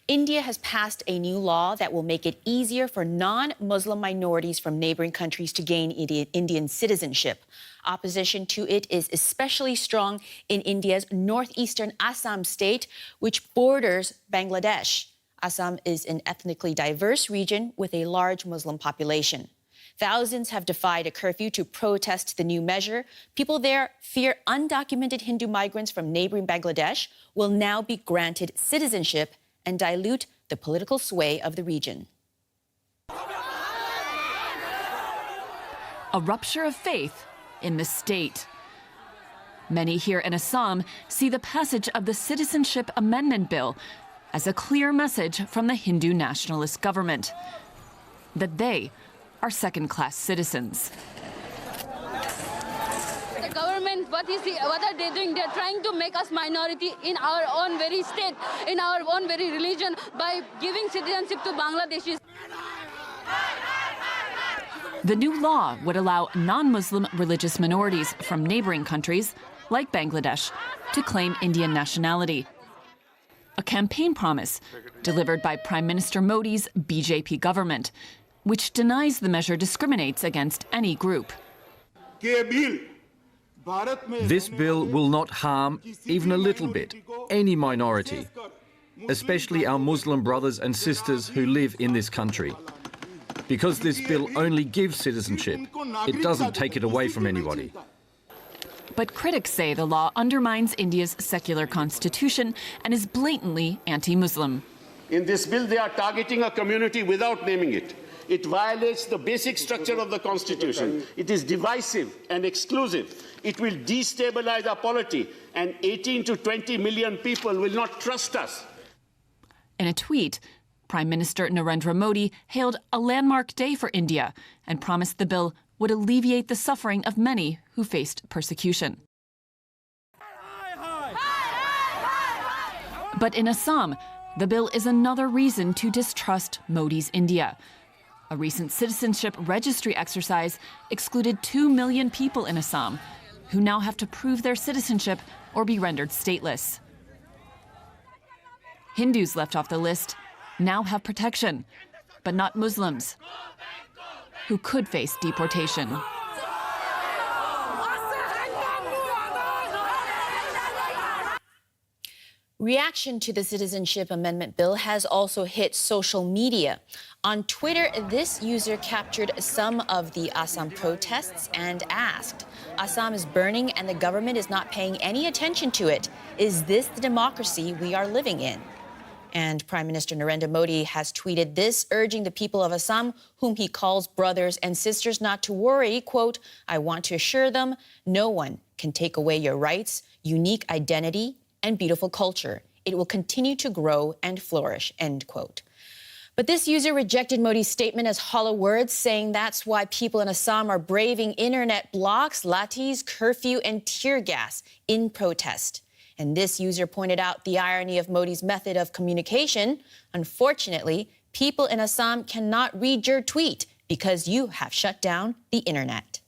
India has passed a new law that will make it easier for non-Muslim minorities from neighboring countries to gain Indian citizenship. Opposition to it is especially strong in India's northeastern Assam state, which borders Bangladesh. Assam is an ethnically diverse region with a large Muslim population. Thousands have defied a curfew to protest the new measure. People there fear undocumented Hindu migrants from neighboring Bangladesh will now be granted citizenship and dilute the political sway of the region. A rupture of faith in the state. Many here in Assam see the passage of the Citizenship Amendment Bill as a clear message from the Hindu nationalist government that they are second-class citizens. The government, what are they doing? They're trying to make us minority in our own very state, in our own very religion, by giving citizenship to Bangladeshis. The new law would allow non-Muslim religious minorities from neighboring countries, like Bangladesh, to claim Indian nationality. A campaign promise delivered by Prime Minister Modi's BJP government, which denies the measure discriminates against any group. This bill will not harm, even a little bit, any minority, especially our Muslim brothers and sisters who live in this country. Because this bill only gives citizenship, it doesn't take it away from anybody. But critics say the law undermines India's secular constitution and is blatantly anti-Muslim. In this bill, they are targeting a community without naming it. It violates the basic structure of the Constitution. It is divisive and exclusive. It will destabilize our polity, and 18 to 20 million people will not trust us. In a tweet, Prime Minister Narendra Modi hailed a landmark day for India and promised the bill would alleviate the suffering of many who faced persecution. But in Assam, the bill is another reason to distrust Modi's India. A recent citizenship registry exercise excluded 2 million people in Assam, who now have to prove their citizenship or be rendered stateless. Hindus left off the list now have protection, but not Muslims, who could face deportation. Reaction to the Citizenship Amendment Bill has also hit social media. On Twitter, this user captured some of the Assam protests and asked, "Assam is burning and the government is not paying any attention to it. Is this the democracy we are living in?" And Prime Minister Narendra Modi has tweeted this, urging the people of Assam, whom he calls brothers and sisters, not to worry. Quote, "I want to assure them no one can take away your rights, unique identity, and beautiful culture. It will continue to grow and flourish," end quote. But this user rejected Modi's statement as hollow words, saying that's why people in Assam are braving internet blocks, lathis, curfew, and tear gas in protest. And this user pointed out the irony of Modi's method of communication. Unfortunately, people in Assam cannot read your tweet because you have shut down the internet.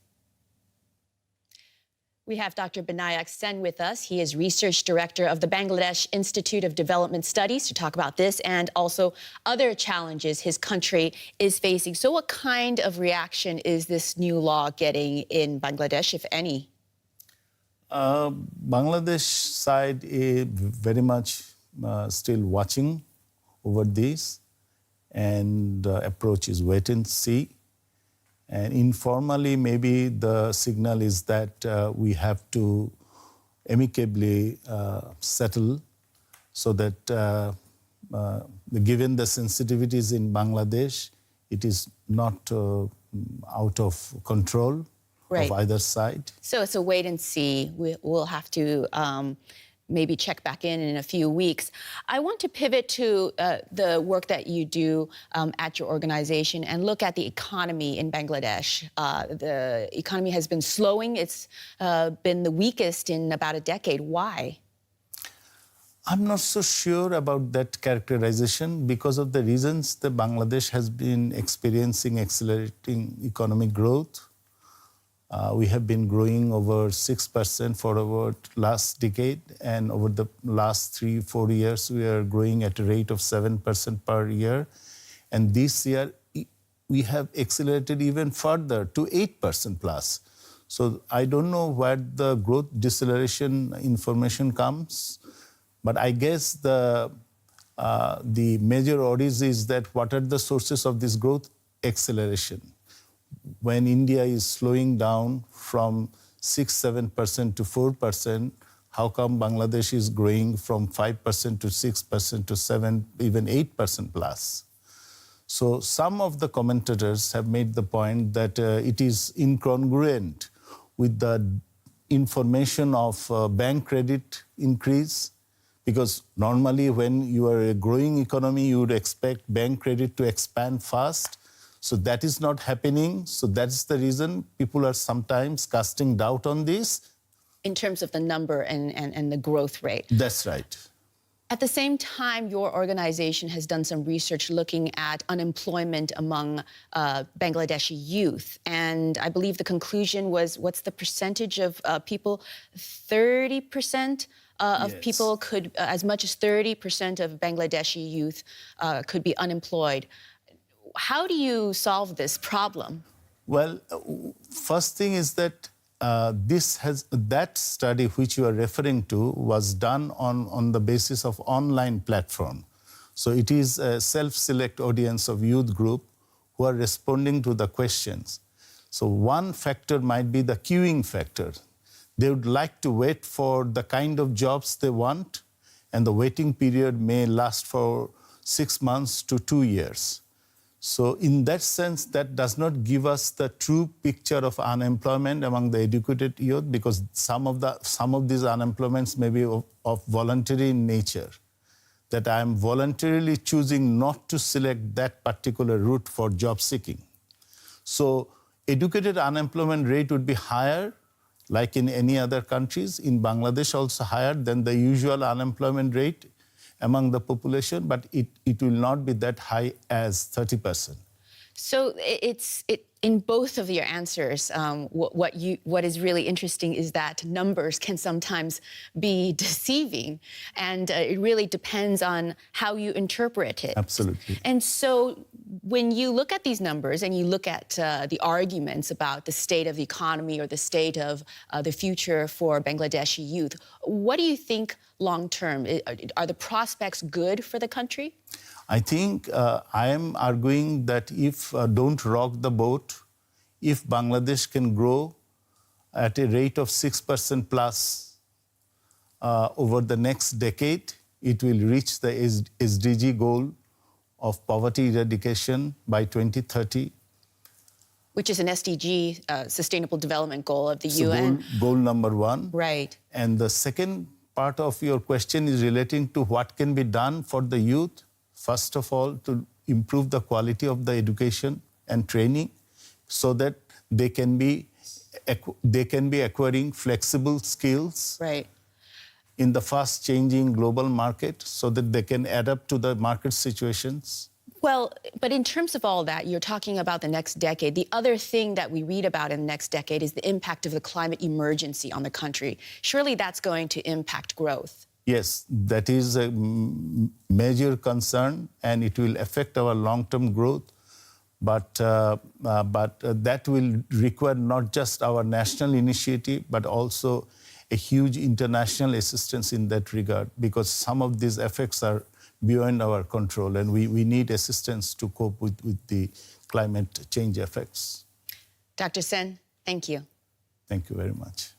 We have Dr. Binayak Sen with us. He is Research Director of the Bangladesh Institute of Development Studies to talk about this and also other challenges his country is facing. So what kind of reaction is this new law getting in Bangladesh, if any? Bangladesh side is very much still watching over this, and approach is wait and see. And informally, maybe the signal is that we have to amicably settle so that given the sensitivities in Bangladesh, it is not out of control. Right. Of either side. So it's a wait and see. We'll have to maybe check back in a few weeks. I want to pivot to the work that you do at your organization and look at the economy in Bangladesh. The economy has been slowing. It's been the weakest in about a decade. Why? I'm not so sure about that characterization because of the reasons that Bangladesh has been experiencing accelerating economic growth. We have been growing over 6% for over last decade, and over the last 3-4 years, we are growing at a rate of 7% per year. And this year, we have accelerated even further to 8% plus. So I don't know where the growth deceleration information comes, but I guess the major origin is that what are the sources of this growth acceleration? When India is slowing down from 6-7% to 4%, how come Bangladesh is growing from 5% to 6% to 7, even 8% plus? So some of the commentators have made the point that it is incongruent with the information of bank credit increase, because normally when you are a growing economy, you would expect bank credit to expand fast. So that is not happening. So that's the reason people are sometimes casting doubt on this. In terms of the number and the growth rate. That's right. At the same time, your organization has done some research looking at unemployment among Bangladeshi youth. And I believe the conclusion was, what's the percentage of people? 30% of people could, as much as 30% of Bangladeshi youth could be unemployed. How do you solve this problem? Well, first thing is that that study which you are referring to was done on the basis of online platform. So it is a self-select audience of youth group who are responding to the questions. So one factor might be the queuing factor. They would like to wait for the kind of jobs they want, and the waiting period may last for 6 months to 2 years. So in that sense, that does not give us the true picture of unemployment among the educated youth, because some of these unemployments may be of voluntary in nature, that I am voluntarily choosing not to select that particular route for job seeking. So educated unemployment rate would be higher, like in any other countries, in Bangladesh also higher than the usual unemployment rate among the population, but it will not be that high as 30%. So in both of your answers, what is really interesting is that numbers can sometimes be deceiving, and it really depends on how you interpret it. Absolutely. And so when you look at these numbers and you look at the arguments about the state of the economy or the state of the future for Bangladeshi youth, what do you think long term? Are the prospects good for the country? I think I am arguing that if don't rock the boat, if Bangladesh can grow at a rate of 6% plus over the next decade, it will reach the SDG goal of poverty eradication by 2030. Which is an SDG, Sustainable Development Goal of the UN. Goal number 1. Right. And the second part of your question is relating to what can be done for the youth. First of all, to improve the quality of the education and training so that they can be acquiring flexible skills in the fast changing global market so that they can adapt to the market situations. Well, but in terms of all that, you're talking about the next decade. The other thing that we read about in the next decade is the impact of the climate emergency on the country. Surely that's going to impact growth. Yes, that is a major concern, and it will affect our long-term growth. But that will require not just our national initiative, but also a huge international assistance in that regard, because some of these effects are beyond our control, and we need assistance to cope with the climate change effects. Dr. Sen, thank you. Thank you very much.